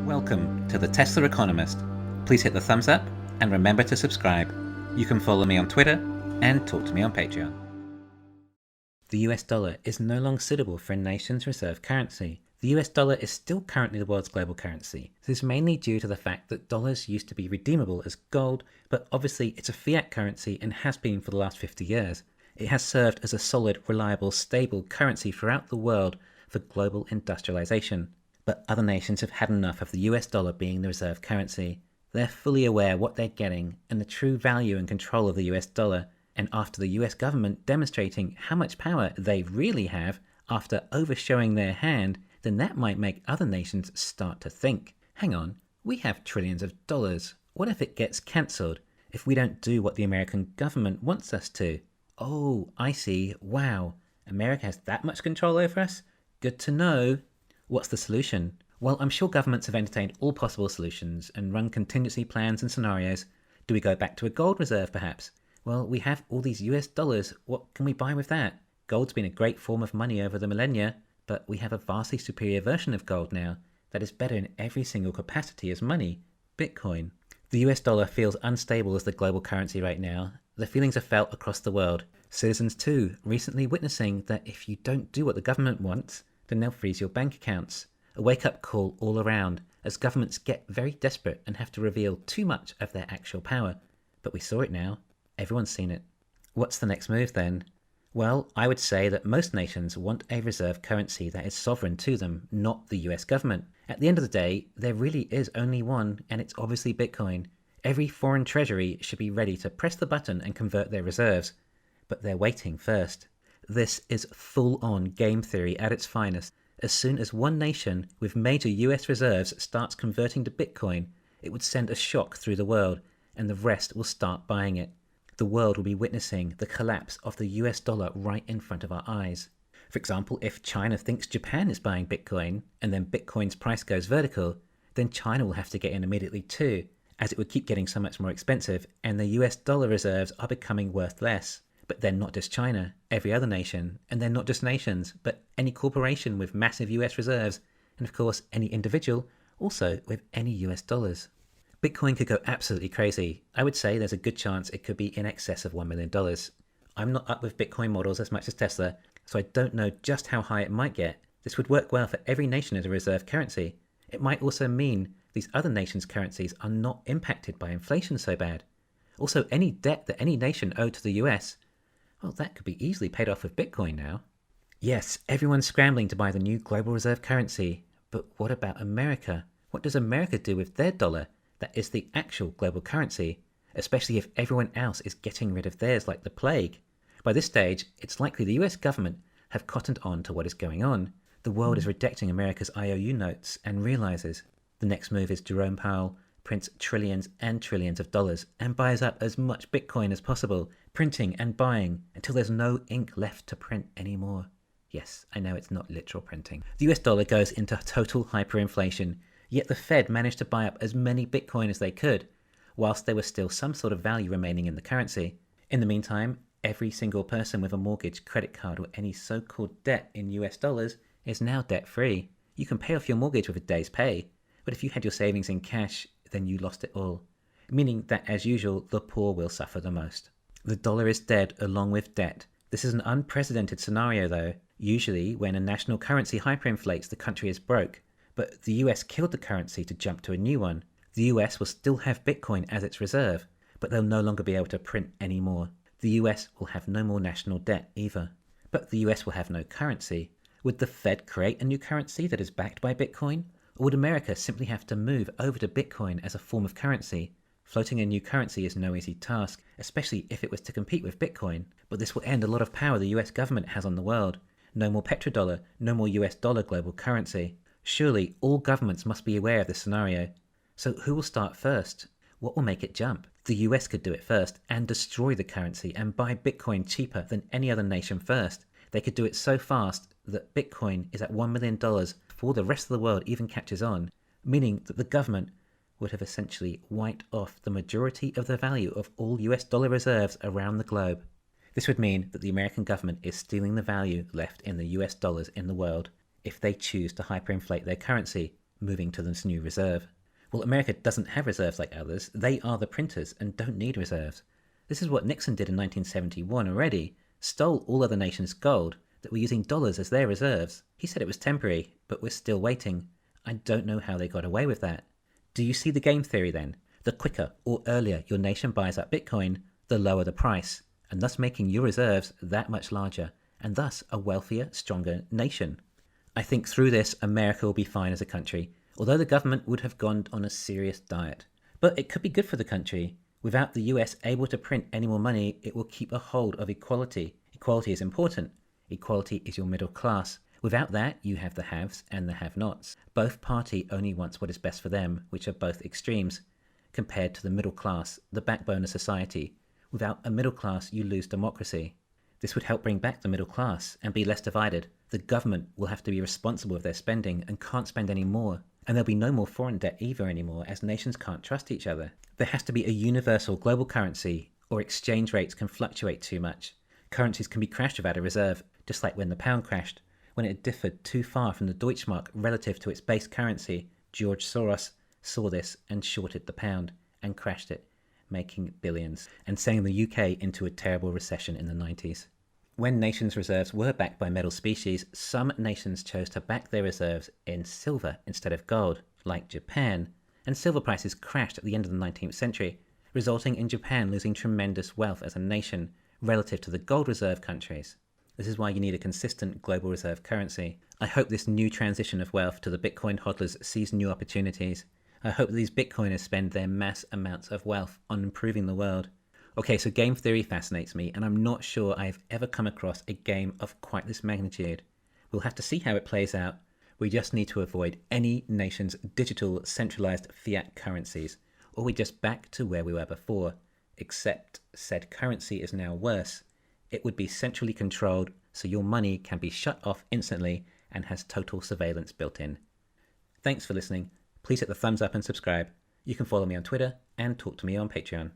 Welcome to the Tesla Economist. Please hit the thumbs up and remember to subscribe. You can follow me on Twitter and talk to me on Patreon. The US dollar is no longer suitable for a nation's reserve currency. The US dollar is still currently the world's global currency. This is mainly due to the fact that dollars used to be redeemable as gold, but obviously it's a fiat currency and has been for the last 50 years. It has served as a solid, reliable, stable currency throughout the world for global industrialization. But other nations have had enough of the US dollar being the reserve currency. They're fully aware what they're getting and the true value and control of the US dollar, and after the US government demonstrating how much power they really have after overshowing their hand, then that might make other nations start to think, hang on, we have trillions of dollars. What if it gets cancelled? If we don't do what the American government wants us to? Oh, I see. Wow. America has that much control over us? Good to know. What's the solution? Well, I'm sure governments have entertained all possible solutions and run contingency plans and scenarios. Do we go back to a gold reserve, perhaps? Well, we have all these US dollars. What can we buy with that? Gold's been a great form of money over the millennia, but we have a vastly superior version of gold now that is better in every single capacity as money, Bitcoin. The US dollar feels unstable as the global currency right now. The feelings are felt across the world. Citizens too, recently witnessing that if you don't do what the government wants, then they'll freeze your bank accounts. A wake-up call all around, as governments get very desperate and have to reveal too much of their actual power. But we saw it now. Everyone's seen it. What's the next move then? Well, I would say that most nations want a reserve currency that is sovereign to them, not the US government. At the end of the day, there really is only one, and it's obviously Bitcoin. Every foreign treasury should be ready to press the button and convert their reserves. But they're waiting first. This is full-on game theory at its finest. As soon as one nation with major US reserves starts converting to Bitcoin, it would send a shock through the world, and the rest will start buying it. The world will be witnessing the collapse of the US dollar right in front of our eyes. For example, if China thinks Japan is buying Bitcoin, and then Bitcoin's price goes vertical, then China will have to get in immediately too, as it would keep getting so much more expensive, and the US dollar reserves are becoming worth less. But they're not just China, every other nation, and they're not just nations, but any corporation with massive US reserves, and of course any individual also with any US dollars. Bitcoin could go absolutely crazy. I would say there's a good chance it could be in excess of $1 million. I'm not up with Bitcoin models as much as Tesla, so I don't know just how high it might get. This would work well for every nation as a reserve currency. It might also mean these other nations' currencies are not impacted by inflation so bad. Also, any debt that any nation owed to the US, well, that could be easily paid off with Bitcoin now. Yes, everyone's scrambling to buy the new global reserve currency. But what about America? What does America do with their dollar that is the actual global currency, especially if everyone else is getting rid of theirs like the plague? By this stage, it's likely the US government have cottoned on to what is going on. The world is rejecting America's IOU notes and realizes the next move is Jerome Powell prints trillions and trillions of dollars and buys up as much Bitcoin as possible, printing and buying until there's no ink left to print anymore. Yes, I know it's not literal printing. The US dollar goes into total hyperinflation, yet the Fed managed to buy up as many Bitcoin as they could, whilst there was still some sort of value remaining in the currency. In the meantime, every single person with a mortgage, credit card, or any so-called debt in US dollars is now debt-free. You can pay off your mortgage with a day's pay, but if you had your savings in cash, then you lost it all, meaning that, as usual, the poor will suffer the most. The dollar is dead along with debt. This is an unprecedented scenario though. Usually, when a national currency hyperinflates, the country is broke, but the US killed the currency to jump to a new one. The US will still have Bitcoin as its reserve, but they'll no longer be able to print any more. The US will have no more national debt either. But the US will have no currency. Would the Fed create a new currency that is backed by Bitcoin? Or would America simply have to move over to Bitcoin as a form of currency? Floating a new currency is no easy task, especially if it was to compete with Bitcoin. But this will end a lot of power the US government has on the world. No more petrodollar, no more US dollar global currency. Surely all governments must be aware of this scenario. So who will start first? What will make it jump? The US could do it first and destroy the currency and buy Bitcoin cheaper than any other nation first. They could do it so fast that Bitcoin is at $1 million before the rest of the world even catches on, meaning that the government would have essentially wiped off the majority of the value of all US dollar reserves around the globe. This would mean that the American government is stealing the value left in the US dollars in the world if they choose to hyperinflate their currency, moving to this new reserve. Well, America doesn't have reserves like others. They are the printers and don't need reserves. This is what Nixon did in 1971 already, stole all other nations' gold that were using dollars as their reserves. He said it was temporary, but we're still waiting. I don't know how they got away with that. Do you see the game theory then? The quicker or earlier your nation buys up Bitcoin, the lower the price, and thus making your reserves that much larger, and thus a wealthier, stronger nation. I think through this, America will be fine as a country, although the government would have gone on a serious diet. But it could be good for the country. Without the US able to print any more money, it will keep a hold of equality. Equality is important. Equality is your middle class. Without that, you have the haves and the have-nots. Both party only wants what is best for them, which are both extremes, compared to the middle class, the backbone of society. Without a middle class, you lose democracy. This would help bring back the middle class and be less divided. The government will have to be responsible of their spending and can't spend any more. And there'll be no more foreign debt either anymore, as nations can't trust each other. There has to be a universal global currency, or exchange rates can fluctuate too much. Currencies can be crashed without a reserve, just like when the pound crashed. When it differed too far from the Deutschmark relative to its base currency, George Soros saw this and shorted the pound and crashed it, making billions, and sending the UK into a terrible recession in the 90s. When nations' reserves were backed by metal species, some nations chose to back their reserves in silver instead of gold, like Japan, and silver prices crashed at the end of the 19th century, resulting in Japan losing tremendous wealth as a nation relative to the gold reserve countries. This is why you need a consistent global reserve currency. I hope this new transition of wealth to the Bitcoin hodlers sees new opportunities. I hope that these Bitcoiners spend their mass amounts of wealth on improving the world. Okay, so game theory fascinates me, and I'm not sure I've ever come across a game of quite this magnitude. We'll have to see how it plays out. We just need to avoid any nation's digital centralized fiat currencies, or we just back to where we were before, except said currency is now worse. It would be centrally controlled, so your money can be shut off instantly and has total surveillance built in. Thanks for listening. Please hit the thumbs up and subscribe. You can follow me on Twitter and talk to me on Patreon.